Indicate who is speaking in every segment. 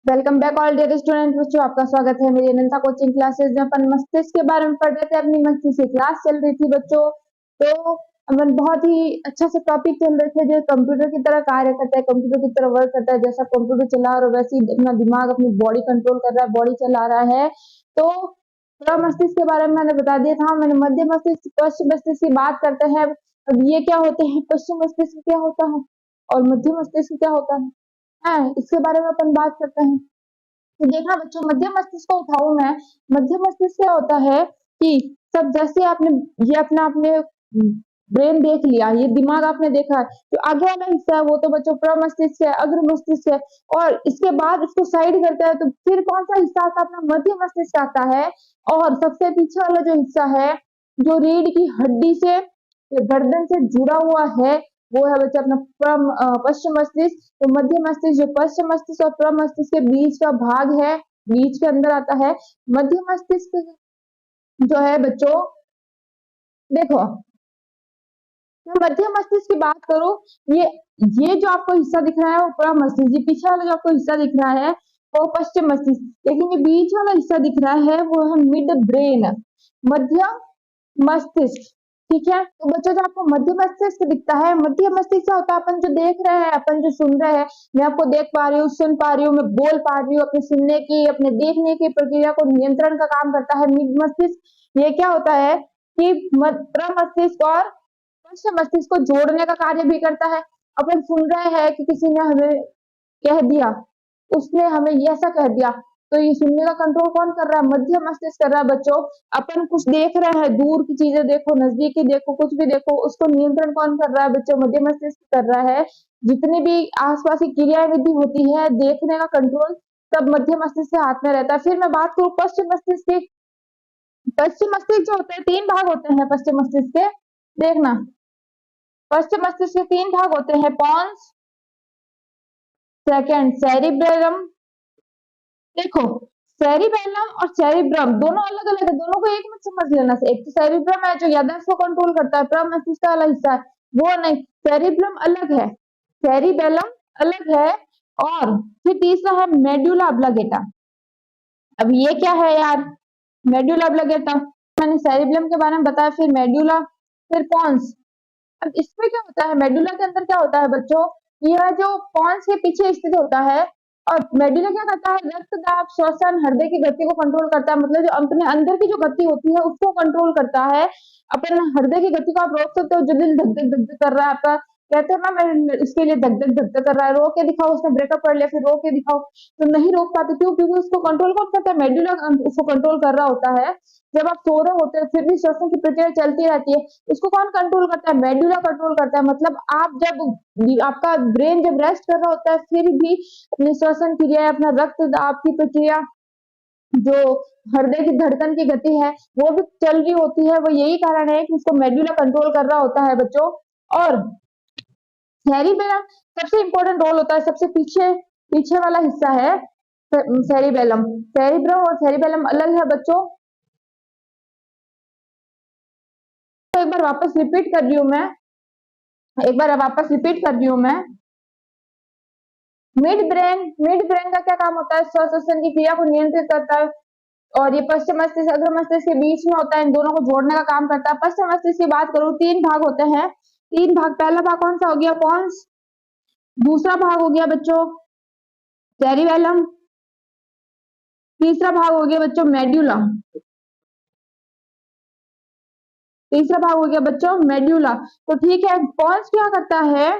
Speaker 1: Welcome back all dear student. बच्चों, आपका स्वागत है मेरी अनंता कोचिंग क्लासेस में। अपन मस्तिष्क के बारे में पढ़ रहे थे, अपनी मस्तिष्क की क्लास चल रही थी बच्चों। तो अपन बहुत ही अच्छा सा टॉपिक चल रहे थे जो कंप्यूटर की तरह कार्य करता है, कंप्यूटर की तरह वर्क करता है। जैसा कंप्यूटर चला और वैसे ही अपना दिमाग अपनी बॉडी कंट्रोल कर रहा है, बॉडी चला रहा है। तो पूरा मस्तिष्क के बारे में मैंने बता दिया था। मैंने मध्य मस्तिष्क, पश्चिम मस्तिष्क की बात करते हैं। अब ये क्या होते हैं, पश्चिम मस्तिष्क क्या होता है और मध्य मस्तिष्क क्या होता है, इसके बारे में अपन बात करते हैं। तो देखना बच्चों, मध्य मस्तिष्क को उठाऊं मैं। मध्य मस्तिष्क क्या होता है कि सब जैसे आपने ये अपना आपने ब्रेन देख लिया, ये दिमाग आपने देखा है, जो आगे वाला हिस्सा है वो तो बच्चों प्रमस्तिष्क है, अग्र मस्तिष्क है। और इसके बाद इसको साइड करता है तो फिर कौन सा हिस्सा आता है, अपना मध्य मस्तिष्क आता है। और सबसे पीछे वाला जो हिस्सा है, जो रीढ़ की हड्डी से, गर्दन से जुड़ा हुआ है, वो है बच्चा अपना पश्चिम मस्तिष्क। तो मध्य मस्तिष्क जो पश्चिम मस्तिष्क और प्रम मस्तिष्क के बीच का भाग है, बीच के अंदर आता है। मध्य मस्तिष्क जो है बच्चों, देखो, मैं मध्य मस्तिष्क की बात करूं, ये ये जो आपको हिस्सा दिख रहा है वो प्रम मस्तिष्क, ये पीछे वाला जो आपको हिस्सा दिख रहा है वो पश्चिम मस्तिष्क, लेकिन ये बीच वाला हिस्सा दिख रहा है वो है मिड ब्रेन, मध्य मस्तिष्क। ठीक है, तो बच्चों जो आपको मध्य मस्तिष्क दिखता है, मध्य मस्तिष्क क्या होता है, अपन जो देख रहे हैं, अपन जो सुन रहे हैं, मैं आपको देख पा रही हूँ, सुन पा रही हूँ, मैं बोल पा रही हूँ, अपने सुनने की, अपने देखने की प्रक्रिया को नियंत्रण का काम करता है मिड मस्तिष्क। ये क्या होता है कि प्रमस्तिष्क और पश्चिम मस्तिष्क को जोड़ने का कार्य भी करता है। अपन सुन रहे हैं कि किसी ने हमें कह दिया, उसने हमें ऐसा कह दिया, तो ये सुनने का कंट्रोल कौन कर रहा है, मध्य मस्तिष्क कर रहा है बच्चों। अपन कुछ देख रहे हैं, दूर की चीजें देखो, नजदीक की देखो, कुछ भी देखो, उसको नियंत्रण कौन कर रहा है बच्चों, मध्य मस्तिष्क कर रहा है। जितनी भी आसपास की क्रिया विधि होती है, देखने का कंट्रोल सब मध्य मस्तिष्क के हाथ में रहता है। फिर मैं बात करूं पश्चिम मस्तिष्क की। पश्चिम मस्तिष्क जो होते हैं, तीन भाग होते हैं पश्चिम मस्तिष्क के। देखना, पश्चिम मस्तिष्क के तीन भाग होते हैं, पॉन्स, सेकंड सेरिब्रम। देखो, सेरिबेलम और सेरिब्रम दोनों अलग अलग है, दोनों को एक में समझ लेना से। एक तो सेरिब्रम है जो याददाश्त को कंट्रोल करता है, प्रम मस्तिष्क वाला हिस्सा है, वो नहीं, सेरिब्रम अलग है, सेरिबेलम अलग है। और फिर तीसरा है मेडुला ऑब्लिंगेटा। अब ये क्या है यार, मेडुला ऑब्लिंगेटा, मैंने सेरिब्रम के बारे में बताया, फिर मेडुला, फिर पॉन्स। अब इसमें क्या होता है, मेडुला के अंदर क्या होता है बच्चों, यह जो पॉन्स के पीछे स्थित होता है। और मेडुला क्या करता है, रक्त दाब, श्वसन, हृदय की गति को कंट्रोल करता है, मतलब जो अपने अंदर की जो गति होती है उसको कंट्रोल करता है। अपन हृदय की गति को आप रोक सकते हो, जो दिल धक धक धक धक कर रहा है आपका, कहते हो ना मैं उसके लिए धक धक धक धक कर रहा है, रो के दिखाओ, उसने ब्रेकअप कर लिया फिर रो के दिखाओ, तो नहीं रोक पाते, क्यों, क्योंकि उसको कंट्रोल कौन करता है, मेडुला उसको कंट्रोल कर रहा होता है। जब आप सो रहे होते हैं फिर भी श्वसन की प्रक्रिया चलती रहती है, इसको कौन कंट्रोल करता है, मेडुला कंट्रोल करता है। मतलब आप जब आपका ब्रेन जब रेस्ट कर रहा होता है फिर भी अपनी श्वसन क्रिया, अपना रक्त दाब की प्रक्रिया, जो हृदय की धड़कन की गति है वो भी चल रही होती है। वो यही कारण है कि उसको मेडुला कंट्रोल कर रहा होता है बच्चों। और सेरिबेलम सबसे इंपॉर्टेंट रोल होता है, सबसे पीछे पीछे वाला हिस्सा है सेरिबेलम। सेरिब्रम और सेरिबेलम अलग है बच्चों। तो एक बार वापस रिपीट कर रही हूँ मैं, एक बार वापस रिपीट कर रही हूँ मैं। मिड ब्रेन का क्या काम होता है, श्वसन की क्रिया को नियंत्रित करता है। और ये पश्चिम मस्तिष्क अग्र मस्तिष्क के बीच में होता है, इन दोनों को जोड़ने का काम करता है। पश्चिम मस्तिष्क की बात करूं, तीन भाग होते हैं, तीन भाग। पहला भाग कौन सा हो गया, पॉन्स। दूसरा भाग हो गया बच्चों सेरिबेलम। तीसरा भाग हो गया बच्चों मेडुला। तीसरा भाग हो गया बच्चों मेडुला। तो ठीक है, पॉन्स क्या करता है,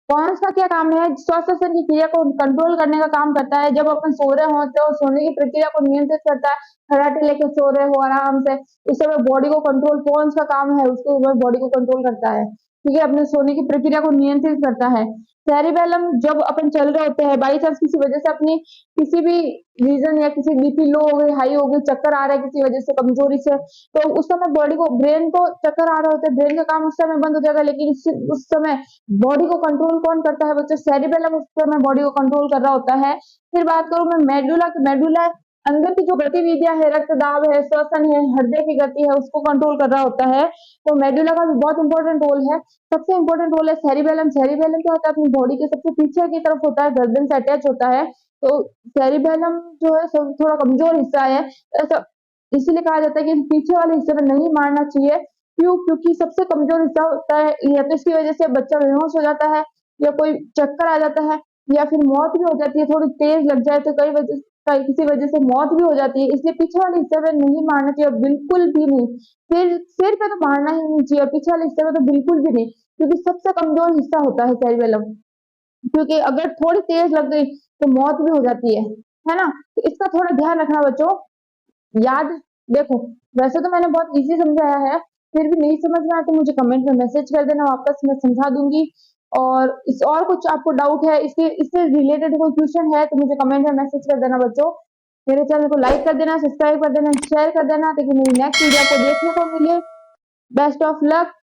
Speaker 1: पॉन्स का क्या काम है, श्वसन की क्रिया को कंट्रोल करने का काम करता है। जब अपन सो रहे हो तो सोने की प्रक्रिया को नियंत्रित करता है, खराटे लेके सो रहे हो आराम से, उस समय बॉडी को कंट्रोल, पॉन्स का काम है, उसको बॉडी को कंट्रोल करता है। ठीक है, अपने सोने की प्रक्रिया को नियंत्रित करता है। सेरिबेलम जब अपन चल रहे होते हैं, बाई चांस किसी वजह से अपनी किसी भी रीजन या किसी बीपी लो हो गई, हाई हो गई, चक्कर आ रहा है किसी वजह से, कमजोरी से, तो उस समय बॉडी को, ब्रेन को चक्कर आ रहे होते हैं, ब्रेन का काम उस समय बंद हो जाएगा, लेकिन उस समय बॉडी को कंट्रोल कौन करता है बच्चों, सेरिबेलम उस समय बॉडी को कंट्रोल कर रहा होता है। फिर बात करूं मैं मेडुला की, मेडुला अंदर की जो गतिविधियां है, रक्तदाब है, श्वसन है, हृदय की गति है, उसको कंट्रोल कर रहा होता है। तो मेडुला का भी बहुत इंपॉर्टेंट रोल है। सबसे इंपॉर्टेंट रोल है सेरिबेलम। सेरिबेलम क्या होता है, अपनी बॉडी के सबसे पीछे की तरफ होता है, गर्दन से अटैच होता है। तो सेरिबेलम जो है थोड़ा कमजोर हिस्सा है, ऐसा इसीलिए कहा जाता है कि पीछे वाले हिस्से में नहीं मारना चाहिए। क्यों? क्योंकि सबसे कमजोर हिस्सा होता है, या तो इसकी वजह से बच्चा बेहोश हो जाता है, या कोई चक्कर आ जाता है, या फिर मौत भी हो जाती है। थोड़ी तेज लग जाए तो किसी वजह से मौत भी हो जाती है। इसलिए पीछे वाले हिस्से में नहीं मारना चाहिए, बिल्कुल भी नहीं। सिर पे तो मारना ही नहीं चाहिए, पीछे वाले हिस्से में तो बिल्कुल भी नहीं, क्योंकि सबसे कमजोर हिस्सा होता है सेरिबेलम। क्योंकि अगर थोड़ी तेज लग गई तो मौत भी हो जाती है ना? तो इसका थोड़ा ध्यान रखना बच्चों। याद देखो, वैसे तो मैंने बहुत इजी समझाया है, फिर भी नहीं समझ में आया तो मुझे कमेंट में मैसेज कर देना, वापस मैं समझा दूंगी। और इस और कुछ आपको डाउट है, इससे रिलेटेड कोई क्वेश्चन है तो मुझे कमेंट में मैसेज कर देना बच्चों। मेरे चैनल को लाइक कर देना, सब्सक्राइब कर देना, शेयर कर देना, ताकि मेरी नेक्स्ट वीडियो आपको देखने को मिले। Best of luck.